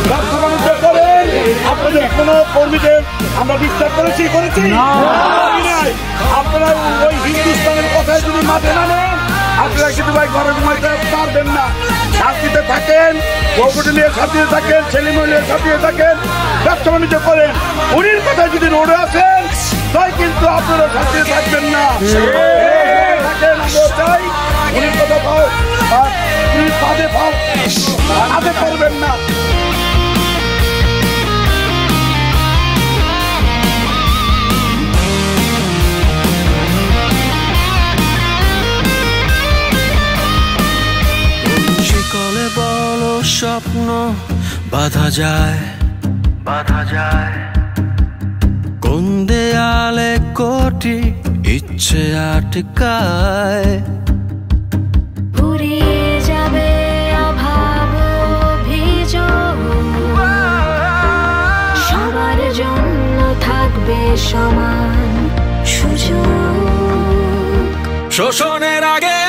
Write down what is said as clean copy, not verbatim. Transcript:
ব্যবসা বাণিজ্য করেন। আপনাদের কোনো কর্মীদের আমরা ডিস্টার্ব করেছি নাই। আপনারা ওই হিন্দুস্তানের কথায় যদি মাঠে না নেন, আপনারা কিন্তু ভাই ঘরে ঘুমাইতে পারবেন না। শান্তিতে থাকেন, বউকুটি নিয়ে শান্তিতে থাকেন, ছেলে মেয়ে শান্তিতে থাকেন, ব্যবসা বাণিজ্য করেন। উনির কথায় যদি রোডে আসেন তাই কিন্তু আপনারা শান্তিতে থাকবেন না। থাকেন আমরা চাই উনির কথা পাও, উনির পাদে পাও, আদে করবেন না। শিকলে বলো স্বপ্ন বাঁধা যায়, কোন দেয়ালে কোটি ইচ্ছে আটকায়। উড়িয়ে যাবে অভাব অভিযোগ, সবার জন্য থাকবে সমান সুযোগ। শোষণের আগে